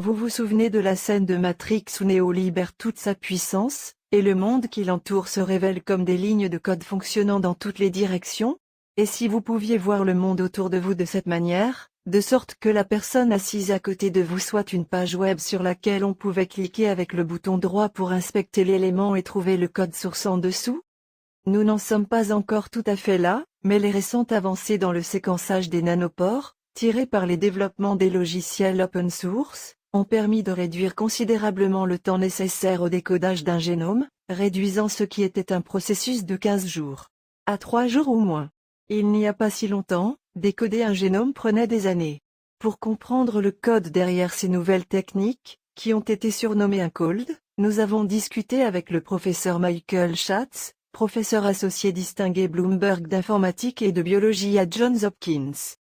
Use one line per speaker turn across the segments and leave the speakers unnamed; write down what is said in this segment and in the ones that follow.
Vous vous souvenez de la scène de Matrix où Neo libère toute sa puissance, et le monde qui l'entoure se révèle comme des lignes de code fonctionnant dans toutes les directions? Et si vous pouviez voir le monde autour de vous de cette manière, de sorte que la personne assise à côté de vous soit une page web sur laquelle on pouvait cliquer avec le bouton droit pour inspecter l'élément et trouver le code source en dessous? Nous n'en sommes pas encore tout à fait là, mais les récentes avancées dans le séquençage des nanopores, tirées par les développements des logiciels open source, ont permis de réduire considérablement le temps nécessaire au décodage d'un génome, réduisant ce qui était un processus de 15 jours à 3 jours ou moins. Il n'y a pas si longtemps, décoder un génome prenait des années. Pour comprendre le code derrière ces nouvelles techniques, qui ont été surnommées Uncold, nous avons discuté avec le professeur Michael Schatz, professeur associé distingué Bloomberg d'informatique et de biologie à Johns Hopkins.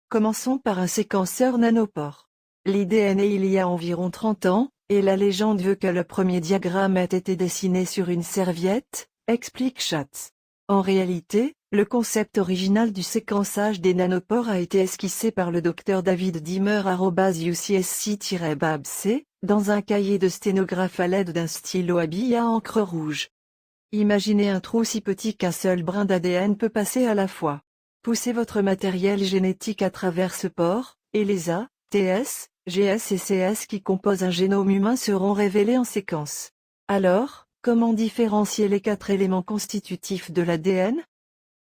Commençons par un séquenceur nanopore. L'idée est née il y a environ 30 ans, et la légende veut que le premier diagramme ait été dessiné sur une serviette, explique Schatz. En réalité, le concept original du séquençage des nanopores a été esquissé par le Dr David Dimmer @UCSC-BABC, dans un cahier de sténographe à l'aide d'un stylo à billes à encre rouge. Imaginez un trou si petit qu'un seul brin d'ADN peut passer à la fois. Poussez votre matériel génétique à travers ce pore, et les A, TS, GS et CS qui composent un génome humain seront révélés en séquence. Alors, comment différencier les 4 éléments constitutifs de l'ADN?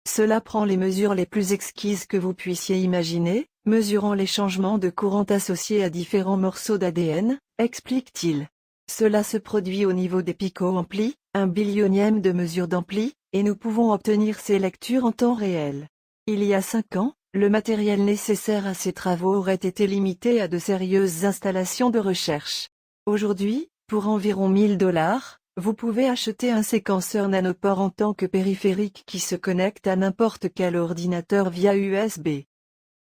Cela prend les mesures les plus exquises que vous puissiez imaginer, mesurant les changements de courant associés à différents morceaux d'ADN, explique-t-il. Cela se produit au niveau des picoamplis, 1/1000 de mesure d'ampli, et nous pouvons obtenir ces lectures en temps réel. Il y a 5 ans, le matériel nécessaire à ces travaux aurait été limité à de sérieuses installations de recherche. Aujourd'hui, pour environ $1000, vous pouvez acheter un séquenceur nanopore en tant que périphérique qui se connecte à n'importe quel ordinateur via USB.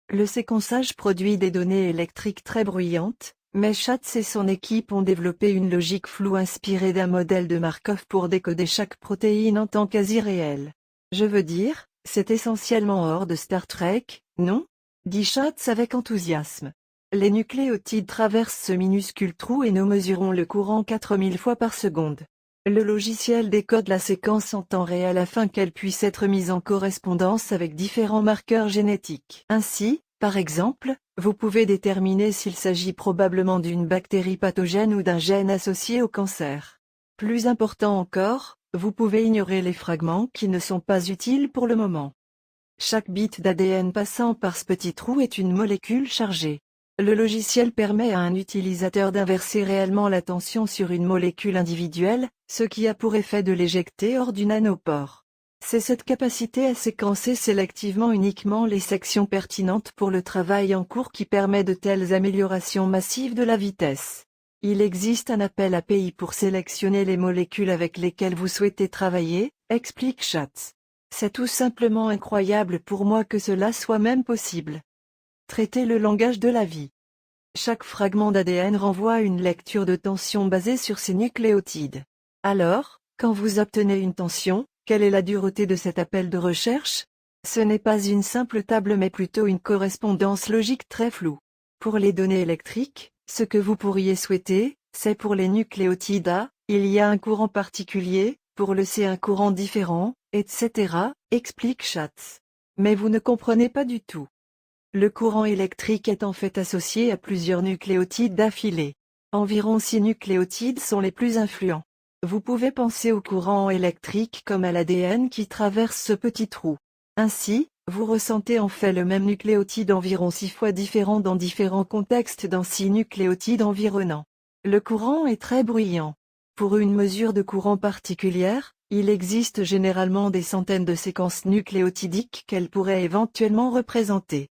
Le séquençage produit des données électriques très bruyantes, mais Schatz et son équipe ont développé une logique floue inspirée d'un modèle de Markov pour décoder chaque protéine en temps quasi réel. Je veux dire, c'est essentiellement hors de Star Trek, non? Dit Schatz avec enthousiasme. Les nucléotides traversent ce minuscule trou et nous mesurons le courant 4000 fois par seconde. Le logiciel décode la séquence en temps réel afin qu'elle puisse être mise en correspondance avec différents marqueurs génétiques. Ainsi, par exemple, vous pouvez déterminer s'il s'agit probablement d'une bactérie pathogène ou d'un gène associé au cancer. Plus important encore, vous pouvez ignorer les fragments qui ne sont pas utiles pour le moment. Chaque bit d'ADN passant par ce petit trou est une molécule chargée. Le logiciel permet à un utilisateur d'inverser réellement l'attention sur une molécule individuelle, ce qui a pour effet de l'éjecter hors du nanopore. C'est cette capacité à séquencer sélectivement uniquement les sections pertinentes pour le travail en cours qui permet de telles améliorations massives de la vitesse. Il existe un appel API pour sélectionner les molécules avec lesquelles vous souhaitez travailler, explique Schatz. C'est tout simplement incroyable pour moi que cela soit même possible. Traiter le langage de la vie. Chaque fragment d'ADN renvoie à une lecture de tension basée sur ces nucléotides. Alors, quand vous obtenez une tension, quelle est la dureté de cet appel de recherche? Ce n'est pas une simple table mais plutôt une correspondance logique très floue. Pour les données électriques, ce que vous pourriez souhaiter, c'est pour les nucléotides A, il y a un courant particulier, pour le C un courant différent, etc., explique Schatz. Mais vous ne comprenez pas du tout. Le courant électrique est en fait associé à plusieurs nucléotides d'affilée. Environ 6 nucléotides sont les plus influents. Vous pouvez penser au courant électrique comme à l'ADN qui traverse ce petit trou. Ainsi, vous ressentez en fait le même nucléotide environ 6 fois différent dans différents contextes dans 6 nucléotides environnants. Le courant est très bruyant. Pour une mesure de courant particulière, il existe généralement des centaines de séquences nucléotidiques qu'elle pourrait éventuellement représenter.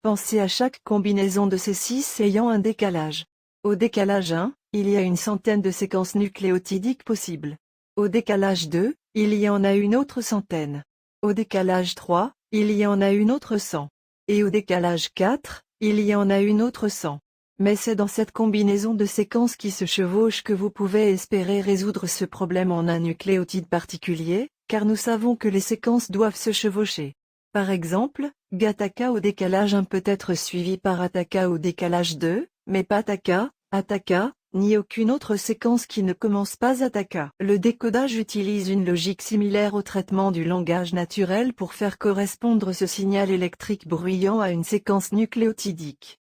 Pensez à chaque combinaison de ces 6 ayant un décalage. Au décalage 1, il y a une centaine de séquences nucléotidiques possibles. Au décalage 2, il y en a une autre centaine. Au décalage 3, il y en a une autre 100. Et au décalage 4, il y en a une autre 100. Mais c'est dans cette combinaison de séquences qui se chevauchent que vous pouvez espérer résoudre ce problème en un nucléotide particulier, car nous savons que les séquences doivent se chevaucher. Par exemple, GATAK au décalage 1 peut être suivi par ATAK au décalage 2, mais pas TAK, Ataka, ni aucune autre séquence qui ne commence pas Ataka. Le décodage utilise une logique similaire au traitement du langage naturel pour faire correspondre ce signal électrique bruyant à une séquence nucléotidique.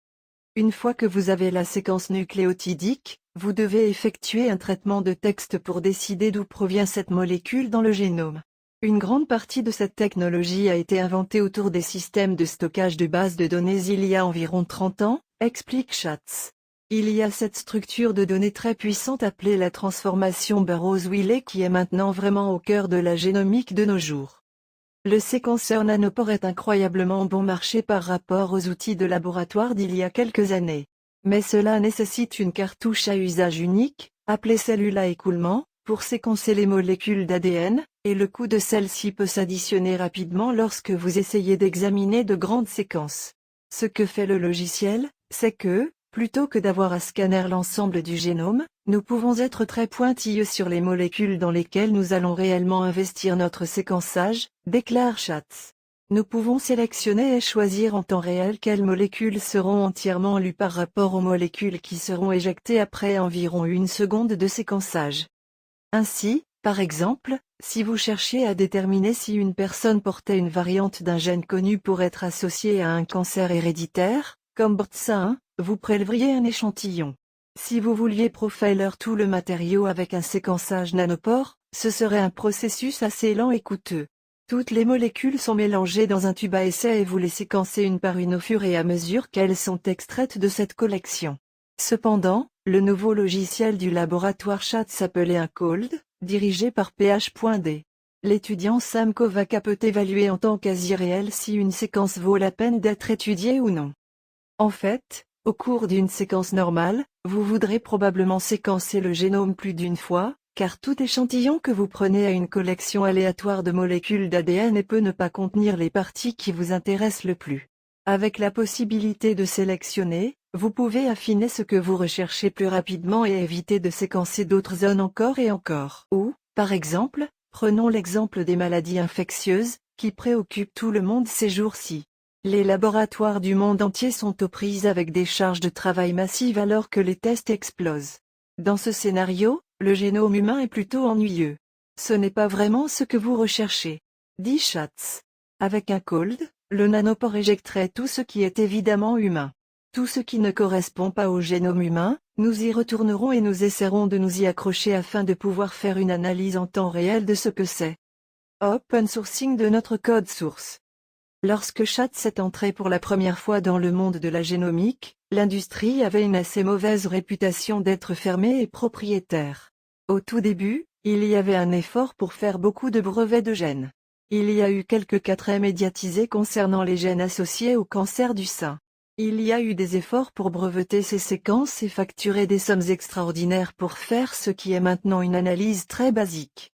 Une fois que vous avez la séquence nucléotidique, vous devez effectuer un traitement de texte pour décider d'où provient cette molécule dans le génome. Une grande partie de cette technologie a été inventée autour des systèmes de stockage de bases de données il y a environ 30 ans, explique Schatz. Il y a cette structure de données très puissante appelée la transformation Burrows-Willey qui est maintenant vraiment au cœur de la génomique de nos jours. Le séquenceur nanopore est incroyablement bon marché par rapport aux outils de laboratoire d'il y a quelques années. Mais cela nécessite une cartouche à usage unique, appelée cellule à écoulement, pour séquencer les molécules d'ADN, et le coût de celle-ci peut s'additionner rapidement lorsque vous essayez d'examiner de grandes séquences. Ce que fait le logiciel, c'est que, plutôt que d'avoir à scanner l'ensemble du génome, nous pouvons être très pointilleux sur les molécules dans lesquelles nous allons réellement investir notre séquençage, déclare Schatz. Nous pouvons sélectionner et choisir en temps réel quelles molécules seront entièrement lues par rapport aux molécules qui seront éjectées après environ 1 seconde de séquençage. Ainsi, par exemple, si vous cherchiez à déterminer si une personne portait une variante d'un gène connu pour être associée à un cancer héréditaire, comme BRCA1, vous préleveriez un échantillon. Si vous vouliez profiler tout le matériau avec un séquençage nanopore, ce serait un processus assez lent et coûteux. Toutes les molécules sont mélangées dans un tube à essai et vous les séquencez une par une au fur et à mesure qu'elles sont extraites de cette collection. Cependant, le nouveau logiciel du laboratoire Schatz s'appelait un COLD, dirigé par Ph.D. L'étudiant Sam Kovaka peut évaluer en temps quasi réel si une séquence vaut la peine d'être étudiée ou non. En fait, au cours d'une séquence normale, vous voudrez probablement séquencer le génome plus d'une fois, car tout échantillon que vous prenez a une collection aléatoire de molécules d'ADN et peut ne pas contenir les parties qui vous intéressent le plus. Avec la possibilité de sélectionner, vous pouvez affiner ce que vous recherchez plus rapidement et éviter de séquencer d'autres zones encore et encore. Ou, par exemple, prenons l'exemple des maladies infectieuses, qui préoccupent tout le monde ces jours-ci. Les laboratoires du monde entier sont aux prises avec des charges de travail massives alors que les tests explosent. Dans ce scénario, le génome humain est plutôt ennuyeux. Ce n'est pas vraiment ce que vous recherchez, dit Schatz. Avec un COLD, le nanopore éjecterait tout ce qui est évidemment humain. Tout ce qui ne correspond pas au génome humain, nous y retournerons et nous essaierons de nous y accrocher afin de pouvoir faire une analyse en temps réel de ce que c'est. Open sourcing de notre code source. Lorsque Schatz est entré pour la première fois dans le monde de la génomique, l'industrie avait une assez mauvaise réputation d'être fermée et propriétaire. Au tout début, il y avait un effort pour faire beaucoup de brevets de gènes. Il y a eu quelques cas très médiatisés concernant les gènes associés au cancer du sein. Il y a eu des efforts pour breveter ces séquences et facturer des sommes extraordinaires pour faire ce qui est maintenant une analyse très basique.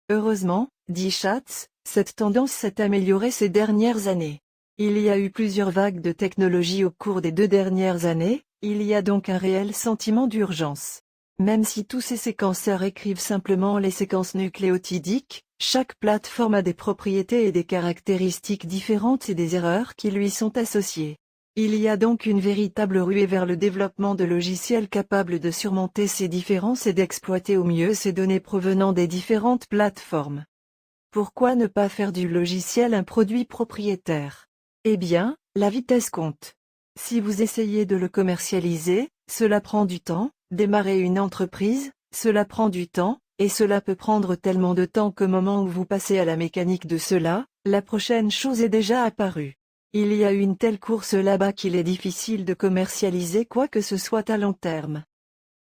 Heureusement, dit Schatz, cette tendance s'est améliorée ces dernières années. Il y a eu plusieurs vagues de technologie au cours des 2 dernières années, il y a donc un réel sentiment d'urgence. Même si tous ces séquenceurs écrivent simplement les séquences nucléotidiques, chaque plateforme a des propriétés et des caractéristiques différentes et des erreurs qui lui sont associées. Il y a donc une véritable ruée vers le développement de logiciels capables de surmonter ces différences et d'exploiter au mieux ces données provenant des différentes plateformes. Pourquoi ne pas faire du logiciel un produit propriétaire? Eh bien, la vitesse compte. Si vous essayez de le commercialiser, cela prend du temps, démarrer une entreprise, cela prend du temps, et cela peut prendre tellement de temps qu'au moment où vous passez à la mécanique de cela, la prochaine chose est déjà apparue. Il y a une telle course là-bas qu'il est difficile de commercialiser quoi que ce soit à long terme.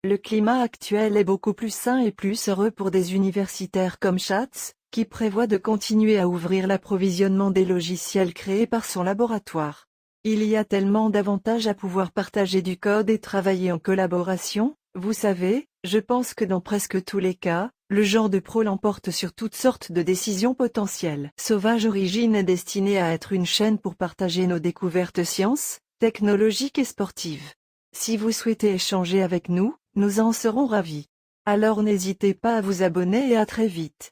Le climat actuel est beaucoup plus sain et plus heureux pour des universitaires comme Schatz, qui prévoit de continuer à ouvrir l'approvisionnement des logiciels créés par son laboratoire. Il y a tellement d'avantages à pouvoir partager du code et travailler en collaboration, vous savez, je pense que dans presque tous les cas, le genre de pro l'emporte sur toutes sortes de décisions potentielles. Sauvage Origine est destinée à être une chaîne pour partager nos découvertes sciences, technologiques et sportives. Si vous souhaitez échanger avec nous, nous en serons ravis. Alors n'hésitez pas à vous abonner et à très vite.